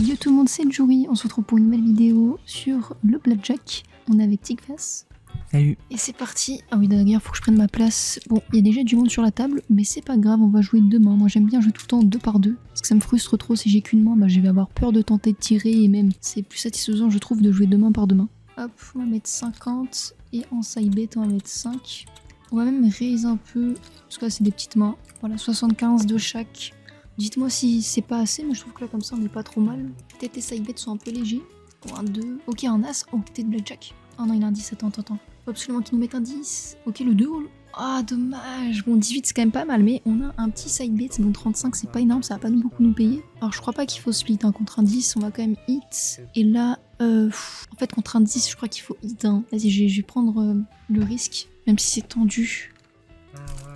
Yo tout le monde, c'est Jouri, on se retrouve pour une nouvelle vidéo sur le Blackjack. On est avec Tigface. Salut. Et c'est parti. Ah oui d'ailleurs, faut que je prenne ma place. Bon, il y a déjà du monde sur la table, mais c'est pas grave, on va jouer deux mains. Moi j'aime bien jouer tout le temps 2 par 2, parce que ça me frustre trop si j'ai qu'une main, bah je vais avoir peur de tenter de tirer, et même c'est plus satisfaisant je trouve de jouer 2 mains par 2 mains. Hop, on va mettre 50, et en side bet on va mettre 5. On va même raise un peu, parce que là c'est des petites mains. Voilà, 75 de chaque. Dites-moi si c'est pas assez, mais je trouve que là comme ça on est pas trop mal. Peut-être les side bets sont un peu légers. Bon, un 2, ok un as, oh tête de blackjack. Oh non il a un 10, attends. Faut absolument qu'il nous mette un 10. Ok le 2, ah dommage. Bon 18 c'est quand même pas mal, mais on a un petit side bet, bon 35 c'est pas énorme, ça va pas beaucoup nous payer. Alors je crois pas qu'il faut split hein. Contre un 10, on va quand même hit. Et là, en fait contre un 10 je crois qu'il faut hit hein. Vas-y je vais prendre le risque, même si c'est tendu.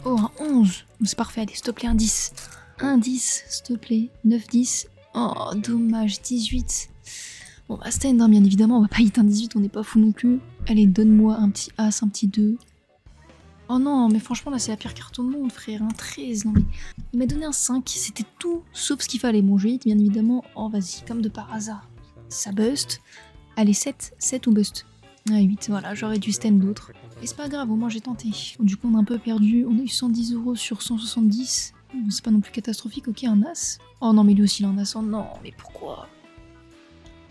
Oh un 11, c'est parfait, allez s'il te plaît un 10. Un 10, s'il te plaît. 9, 10. Oh, dommage. 18. Bon, bah, stand, hein, bien évidemment. On va pas hit un 18, on n'est pas fou non plus. Allez, donne-moi un petit As, un petit 2. Oh non, mais franchement, là, c'est la pire carte au monde, frère. Un 13. Non, mais il m'a donné un 5. C'était tout sauf ce qu'il fallait. Bon, je hit, bien évidemment. Oh, vas-y, comme de par hasard. Ça bust. Allez, 7. 7 ou bust. Ah, 8. Voilà, j'aurais dû stand d'autres. Et c'est pas grave, au moins j'ai tenté. Du coup, on a un peu perdu. On a eu 110 € sur 170. C'est pas non plus catastrophique, ok, un as. Oh non, mais lui aussi il a un as. Oh non, mais pourquoi?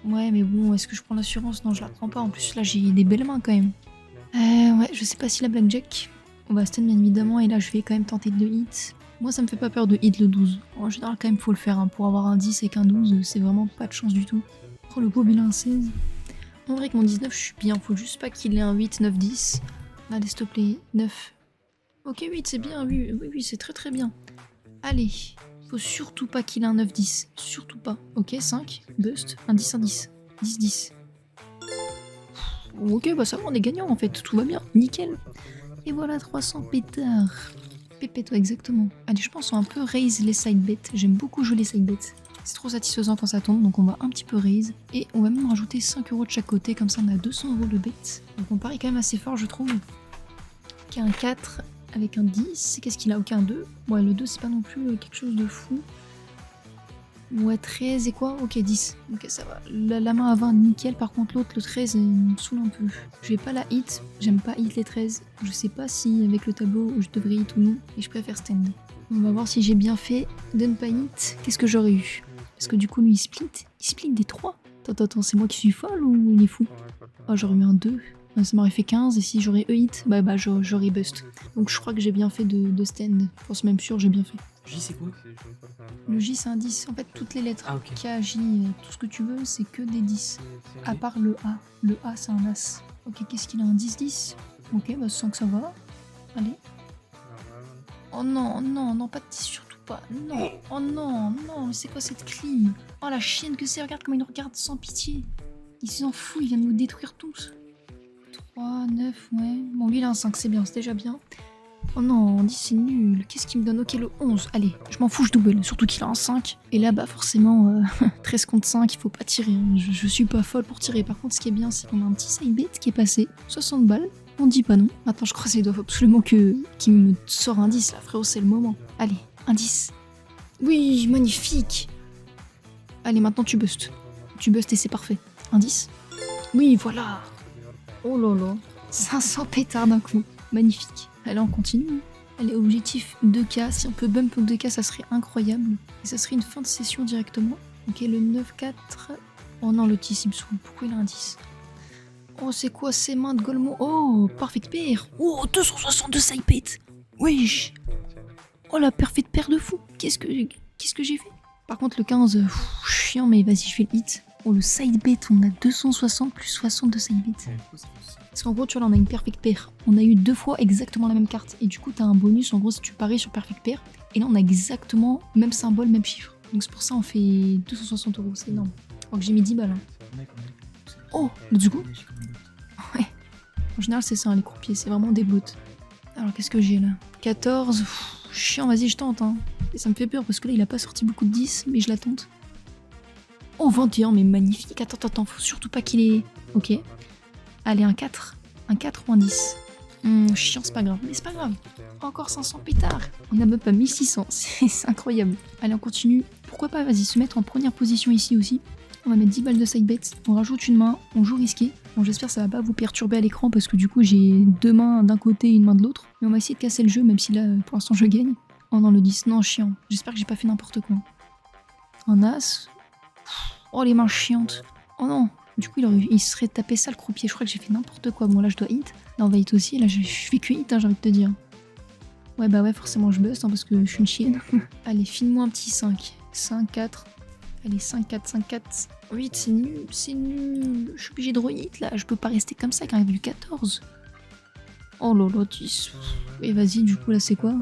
Ouais, mais bon, est-ce que je prends l'assurance? Non, je la prends pas. En plus, là, j'ai des belles mains quand même. Ouais, je sais pas si la blackjack. On va stand bien évidemment, et là, je vais quand même tenter de hit. Moi, ça me fait pas peur de hit le 12. En général, quand même, faut le faire. Hein. Pour avoir un 10 avec un 12, c'est vraiment pas de chance du tout. Oh, le pauvre, il a un 16. En vrai, que mon 19, je suis bien. Faut juste pas qu'il ait un 8, 9, 10. Allez, s'il te plaît, 9. Ok, 8, c'est bien. Oui, c'est très très bien. Allez, faut surtout pas qu'il ait un 9-10. Surtout pas. Ok, 5, bust, un 10, un 10. 10-10. Ok, bah ça va, on est gagnant en fait. Tout va bien, nickel. Et voilà, 300 pétards. Pépé-toi, exactement. Allez, je pense qu'on va un peu raise les side bets. J'aime beaucoup jouer les side bets. C'est trop satisfaisant quand ça tombe, donc on va un petit peu raise. Et on va même rajouter 5 € de chaque côté, comme ça on a 200 € de bet. Donc on parie quand même assez fort, je trouve. Ok, un 4. Avec un 10, qu'est-ce qu'il a? Aucun 2. Ouais, le 2, c'est pas non plus quelque chose de fou. Ouais, 13 et quoi? Ok, 10. Ok, ça va. La main à 20, nickel. Par contre, l'autre, le 13, il me saoule un peu. Je vais pas la hit. J'aime pas hit les 13. Je sais pas si, avec le tableau, je devrais hit ou non. Et je préfère stand. On va voir si j'ai bien fait de ne pas hit. Qu'est-ce que j'aurais eu? Parce que du coup, lui, il split. Il split des 3. Attends, c'est moi qui suis folle ou il est fou? Oh, j'aurais eu un 2. Ça m'aurait fait 15, et si j'aurais hit, bah j'aurais bust. Donc je crois que j'ai bien fait de stand. Je pense même sûr, j'ai bien fait. J c'est quoi? Le J c'est un 10. En fait, toutes les lettres. Ah, ok. K, J, tout ce que tu veux, c'est que des 10. À part le A. Le A, c'est un As. Ok, qu'est-ce qu'il a? Un 10-10. Ok, bah je sens que ça va. Allez. Oh non, pas de 10, surtout pas. Non. Oh non, mais c'est quoi cette clim? Oh la chienne que c'est, regarde comme il nous regarde sans pitié. Il s'en fout, il vient de nous détruire tous. 3, 9, ouais. Bon, lui, il a un 5, c'est bien, c'est déjà bien. Oh non, on dit c'est nul. Qu'est-ce qu'il me donne? Ok, le 11. Allez, je m'en fous, je double. Surtout qu'il a un 5. Et là, bah, forcément, 13 contre 5, il faut pas tirer. Hein. Je suis pas folle pour tirer. Par contre, ce qui est bien, c'est qu'on a un petit side bet qui est passé. 60 balles. On dit pas non. Maintenant, je croise les doigts. Faut absolument qu'il me sort un 10, là, frérot, c'est le moment. Allez, un 10. Oui, magnifique. Allez, maintenant, tu bustes. Tu bustes et c'est parfait. Un 10. Oui, voilà. Oh là là, 500 pétards d'un coup, magnifique. Allez, on continue. Allez, objectif 2K, si on peut bump au 2K, ça serait incroyable. Et ça serait une fin de session directement. Ok, le 9-4. Oh non, le 10, il me saoule. Pourquoi il a un 10? Oh, c'est quoi ces mains de Golmo? Oh, perfect pair. Oh, 262 side bet. Wesh. Oh, la perfect pair de fou. Qu'est-ce que j'ai fait? Par contre, le 15, chiant, mais vas-y, je fais le hit. Oh, le side bet, on a 260 plus 60 de side bet. Parce qu'en gros, tu vois, là, on a une perfect pair. On a eu 2 fois exactement la même carte. Et du coup, t'as un bonus, en gros, si tu paries sur perfect pair. Et là, on a exactement même symbole, même chiffre. Donc c'est pour ça, on fait 260 €. C'est énorme. Alors que j'ai mis 10 balles. Hein. Oh, let's go. Ouais. En général, c'est ça, hein, les croupiers. C'est vraiment des bots. Alors, qu'est-ce que j'ai, là? 14. Chiant, vas-y, je tente. Hein. Et ça me fait peur, parce que là, il a pas sorti beaucoup de 10, mais je la tente. Oh, 21, mais magnifique. Attends, faut surtout pas qu'il ait... Ok. Allez, un 4. Un 4 ou un 10. Chiant, c'est pas grave. Mais c'est pas grave. Encore 500 pétards. On a même pas 1600. C'est incroyable. Allez, on continue. Pourquoi pas, vas-y, se mettre en première position ici aussi. On va mettre 10 balles de side bet. On rajoute une main. On joue risqué. Bon, j'espère que ça va pas vous perturber à l'écran parce que du coup, j'ai 2 mains d'un côté et une main de l'autre. Mais on va essayer de casser le jeu, même si là, pour l'instant, je gagne. Oh non, le 10. Non, chiant. J'espère que j'ai pas fait n'importe quoi. Un as. Oh, les mains chiantes. Oh non. Du coup, il serait tapé ça le croupier. Je crois que j'ai fait n'importe quoi. Bon, là, je dois hit. Là, on va hit aussi. Là, je fais que hit, hein, j'ai envie de te dire. Ouais, bah ouais, forcément, je bust hein, parce que je suis une chienne. Allez, file-moi un petit 5. 5, 4. Allez, 5, 4, 5, 4. 8, c'est nul, c'est nul. Je suis obligée de re-hit là. Je peux pas rester comme ça quand il y a du 14. Oh lolo, 10. Et vas-y, du coup, là, c'est quoi?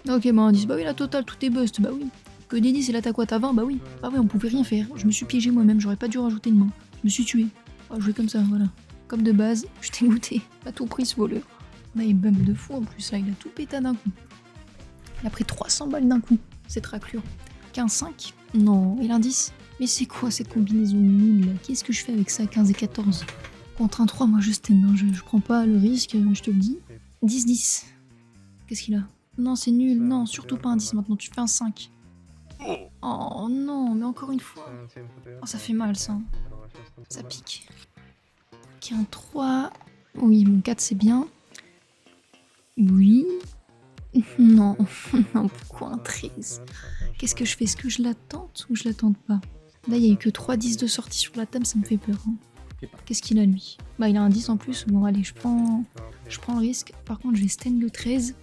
Ok, bah, un 10. Bah oui, la totale, tout est bust. Bah oui. Que des 10 et là, t'as quoi? T'as 20? Bah oui. Bah oui, on pouvait rien faire. Je me suis piégé moi-même. J'aurais pas dû rajouter une main. Je me suis tué. Oh, jouer comme ça, voilà. Comme de base, je t'ai goûté. À tout prix, ce voleur. Là, il bump de fou en plus. Là, il a tout pété d'un coup. Il a pris 300 balles d'un coup. Cette raclure. 15, 5. Non, et l'indice? Mais c'est quoi cette combinaison nulle là? Qu'est-ce que je fais avec ça, 15 et 14? Contre un 3, moi je stand, hein. Je prends pas le risque, je te le dis. 10, 10. Qu'est-ce qu'il a? Non, c'est nul. Non, surtout pas un 10 maintenant, tu fais un 5. Oh non, mais encore une fois. Oh, ça fait mal ça. Ça pique. Ok, un 3. Oui, mon 4 c'est bien. Oui. Non, non, pourquoi un 13? Qu'est-ce que je fais? Est-ce que je la tente ou je la tente pas? Là, il y a eu que 3 10 de sortie sur la table, ça me fait peur. Hein. Qu'est-ce qu'il a lui? Bah, il a un 10 en plus. Bon, allez, je prends le risque. Par contre, je vais stand le 13.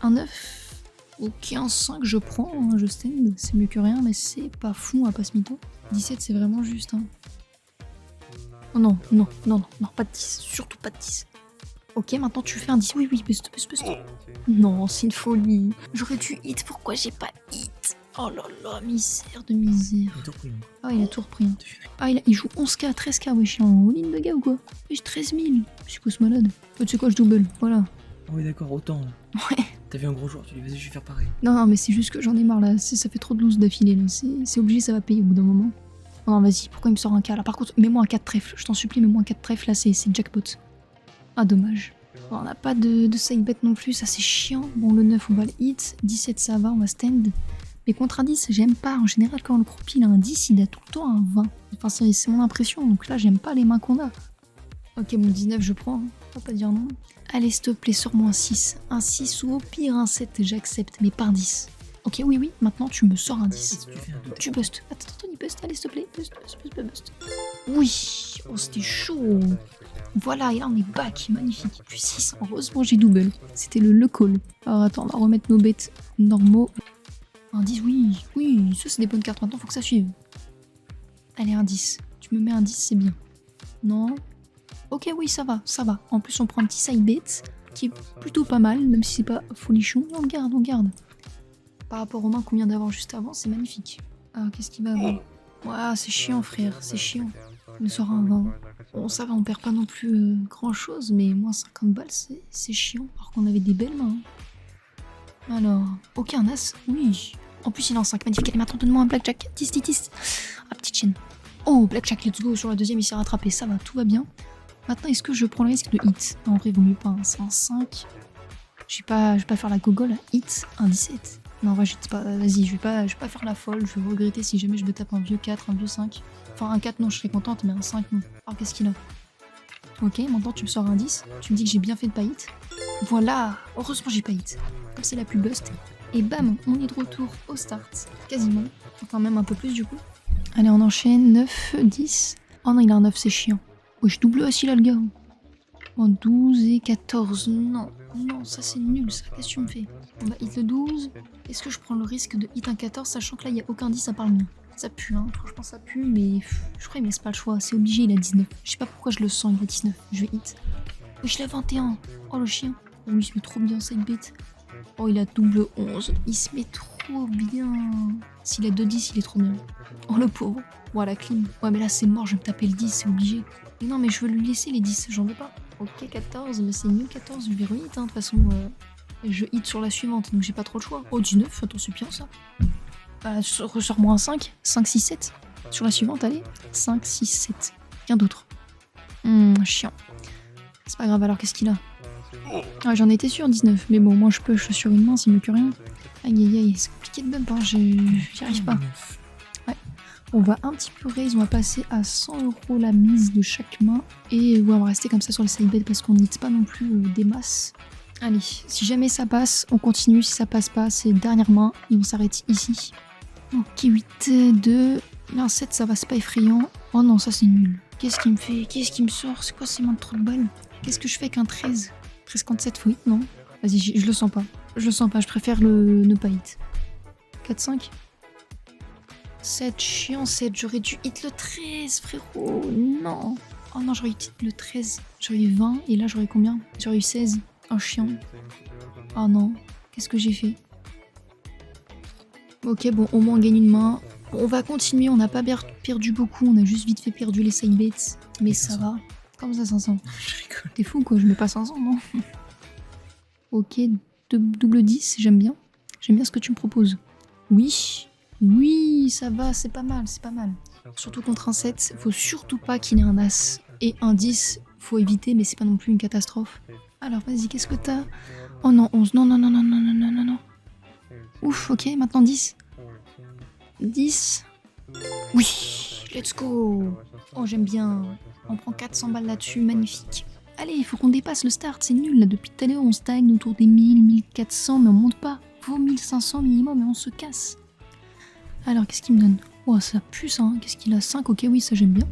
Un 9. Ok, un 5, je prends. Hein, je stand. C'est mieux que rien, mais c'est pas fou à pas se mytho. 17, c'est vraiment juste. Hein. Oh non, non, non, non, non, pas de 10. Surtout pas de 10. Ok, maintenant tu fais un 10. Oui, oui, bust, bust, bust. Non, c'est une folie. J'aurais dû hit, pourquoi j'ai pas hit? Oh là là, misère de misère. Ah, il a tout repris. Ah, il joue 11k, 13k, ouais, je suis en all-in de gars ou quoi? J'ai 13 000. Je suis pousse malade. Tu sais quoi, je double, voilà. Ah oui, d'accord, autant. Ouais. T'as vu un gros joueur, tu dis vas-y, je vais faire pareil. Non, non, mais c'est juste que j'en ai marre là. Ça fait trop de loose d'affilée là. C'est obligé, ça va payer au bout d'un moment. Oh non, vas-y, pourquoi il me sort un K là? Par contre, mets-moi un 4 trèfle. Je t'en supplie, mets-moi un 4 trèfle là, c'est jackpot. Ah, dommage. Bon, on n'a pas de side bet non plus, ça c'est chiant. Bon, le 9, on va le hit. 17, ça va, on va stand. Mais contre un 10, j'aime pas. En général, quand le croupier il a un 10, il a tout le temps un 20. Enfin, c'est mon impression. Donc là, j'aime pas les mains qu'on a. Ok, mon 19, je prends. On va pas dire non. Allez, s'il te plaît, sors-moi un 6. Un 6 ou au pire un 7, j'accepte. Mais par 10. Ok, oui, oui. Maintenant, tu me sors un 10. Tu bustes. Attends, il bust. Allez, s'il te plaît. Bust. Oui. Oh, c'était chaud. Voilà, et là on est back, magnifique. Puis 6, heureusement j'ai double. C'était le call. Alors attends, on va remettre nos bêtes normaux. Un 10, oui, ça c'est des bonnes cartes maintenant, faut que ça suive. Allez, un 10. Tu me mets un 10, c'est bien. Non. Ok, oui, ça va. En plus, on prend un petit side bet qui est plutôt pas mal, même si c'est pas folichon. On le garde. Par rapport aux mains qu'on vient d'avoir juste avant, c'est magnifique. Alors, qu'est-ce qu'il va avoir? Ouah, c'est chiant, frère, c'est chiant. Il me sort un 20. Bon, ça va, on perd pas non plus grand chose, mais moins 50 balles, c'est chiant. Alors qu'on avait des belles mains. Alors, ok, un as, oui. En plus, il est en 5, magnifique. Allez, maintenant, donne-moi un blackjack. 10. Ah, petite chaîne. Oh, blackjack, let's go. Sur la deuxième, il s'est rattrapé. Ça va, tout va bien. Maintenant, est-ce que je prends le risque de hit? Non, en vrai, il vaut mieux pas. Hein. C'est un 5. Je vais pas faire la gogole. Hit, un 17. Non, en vrai, je dis pas. Vas-y, je vais pas faire la folle. Je vais regretter si jamais je me tape un vieux 4, un vieux 5. Enfin, un 4, non, je serais contente, mais un 5, non. Alors, qu'est-ce qu'il a? Ok, maintenant, tu me sors un 10. Tu me dis que j'ai bien fait de pas hit. Voilà. Heureusement, j'ai pas hit. Comme c'est la plus bust. Et bam, on est de retour au start. Quasiment. Enfin, même un peu plus, du coup. Allez, on enchaîne. 9, 10. Oh non, il a un 9, c'est chiant. Oh, je double aussi, là, le gars. Oh, 12 et 14. Non, ça, c'est nul, ça. Qu'est-ce que tu me fais? On va hit le 12. Est-ce que je prends le risque de hit un 14, sachant que là, il n'y a aucun 10 à part le mien? Ça pue, hein. Franchement, ça pue, mais je crois qu'il me laisse pas le choix. C'est obligé, il a 19. Je sais pas pourquoi je le sens, il a 19. Je vais hit. Oui, je l'ai 21. Oh, le chien. Oh, lui, il se met trop bien, side bet. Oh, il a double 11. Il se met trop bien. S'il a 2-10, il est trop bien. Oh, le pauvre. Voilà, clean. Ouais, mais là, c'est mort, je vais me taper le 10, c'est obligé. Mais non, mais je veux lui laisser les 10, j'en veux pas. Ok, 14, mais c'est mieux 14, je vais re-hit, hein. De toute façon, je hit sur la suivante, donc j'ai pas trop le choix. Oh, 19, attends, c'est bien ça. Ressors-moi un 5. 5, 6, 7. Sur la suivante, allez. 5, 6, 7. Rien d'autre. Chiant. C'est pas grave, alors qu'est-ce qu'il a? Ah, j'en étais sûr, 19. Mais bon, moi je push sur une main, c'est mieux que rien. Aïe, c'est compliqué de bump, hein. J'y arrive pas. Ouais. On va un petit peu raise, on va passer à 100 € la mise de chaque main. Et ouais, on va rester comme ça sur le side bet parce qu'on n'hit pas non plus des masses. Allez, si jamais ça passe, on continue. Si ça passe pas, c'est dernière main et on s'arrête ici. Ok, 8, 2, 1, 7, ça va, c'est pas effrayant. Oh non, ça c'est nul. Qu'est-ce qui me fait? Qu'est-ce qui me sort? C'est quoi ces mains de trop de balles? Qu'est-ce que je fais avec un 13? 13,57 faut hit, non? Vas-y, je le sens pas. Je le sens pas, je préfère le ne pas hit. 4, 5. 7, chiant, 7. J'aurais dû hit le 13, frérot. Non. Oh non, j'aurais hit le 13. J'aurais eu 20 et là j'aurais combien? J'aurais eu 16. Oh, chiant. Oh non. Qu'est-ce que j'ai fait? Ok, bon, au moins on gagne une main. On va continuer, on n'a pas perdu beaucoup, on a juste vite fait perdu les side bets. Mais ça va. Comme ça, 500. Je rigole. T'es fou quoi, je mets pas 500, non? Ok, double 10, j'aime bien. J'aime bien ce que tu me proposes. Oui, oui, ça va, c'est pas mal, c'est pas mal. Surtout contre un 7, faut surtout pas qu'il ait un As. Et un 10, faut éviter, mais c'est pas non plus une catastrophe. Alors vas-y, qu'est-ce que t'as? Oh non, 11, non, non, non, non, non, non, non, non, non. Ouf, ok, maintenant 10. 10. Oui, let's go. Oh, j'aime bien. On prend 400 balles là-dessus, magnifique. Allez, il faut qu'on dépasse le start, c'est nul là. Depuis tout à l'heure, on stagne autour des 1000, 1400, mais on monte pas. Faut 1500 minimum et on se casse. Alors, qu'est-ce qu'il me donne? Oh, ça pue ça, hein. Qu'est-ce qu'il a? 5, ok, oui, ça j'aime bien.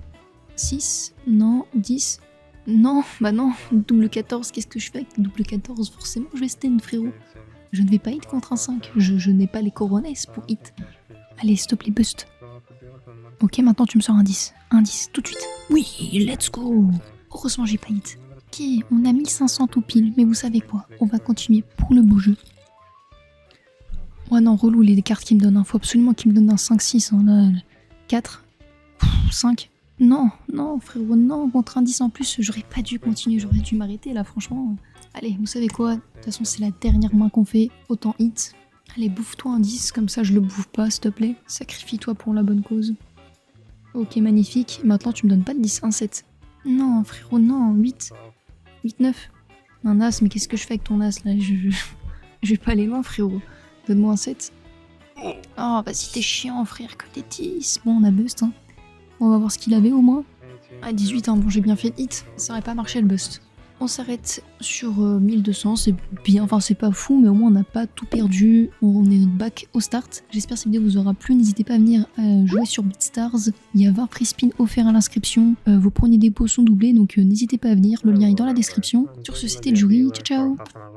6, non, 10. Non, bah non, double 14, qu'est-ce que je fais avec double 14? Forcément, je vais stand, frérot. Je ne vais pas hit contre un 5. Je n'ai pas les coronets pour hit. Allez, stop les busts. Ok, maintenant tu me sors un 10. Un 10, tout de suite. Oui, let's go. Heureusement, j'ai pas hit. Ok, on a 1500 tout pile, mais vous savez quoi? On va continuer pour le beau jeu. Ouais, non, relou les cartes qu'il me donnent. Faut absolument qu'il me donne un 5-6. Hein, là. 4, 5. Non, non, frérot, non. Contre un 10 en plus, j'aurais pas dû continuer. J'aurais dû m'arrêter là, franchement. Allez, vous savez quoi? De toute façon, c'est la dernière main qu'on fait. Autant hit. Allez, bouffe-toi un 10, comme ça je le bouffe pas, s'il te plaît. Sacrifie-toi pour la bonne cause. Ok, magnifique. Maintenant, tu me donnes pas de 10, un 7. Non, frérot, non, 8. 8, 9. Un as, mais qu'est-ce que je fais avec ton as, là? Je vais pas aller loin, frérot. Donne-moi un 7. Oh, vas-y, t'es chiant, frère, que des 10. Bon, on a bust, hein. On va voir ce qu'il avait, au moins. Ah, 18, hein, bon, j'ai bien fait le hit. Ça aurait pas marché, le bust. On s'arrête sur 1200, c'est bien, enfin c'est pas fou, mais au moins on n'a pas tout perdu, on est back au start. J'espère que cette vidéo vous aura plu, n'hésitez pas à venir jouer sur BitStars, il y a 20 free spins offerts à l'inscription, vos premiers dépôts sont doublés, donc n'hésitez pas à venir, le lien est dans la description. Sur ce, c'était Jury, ciao ciao.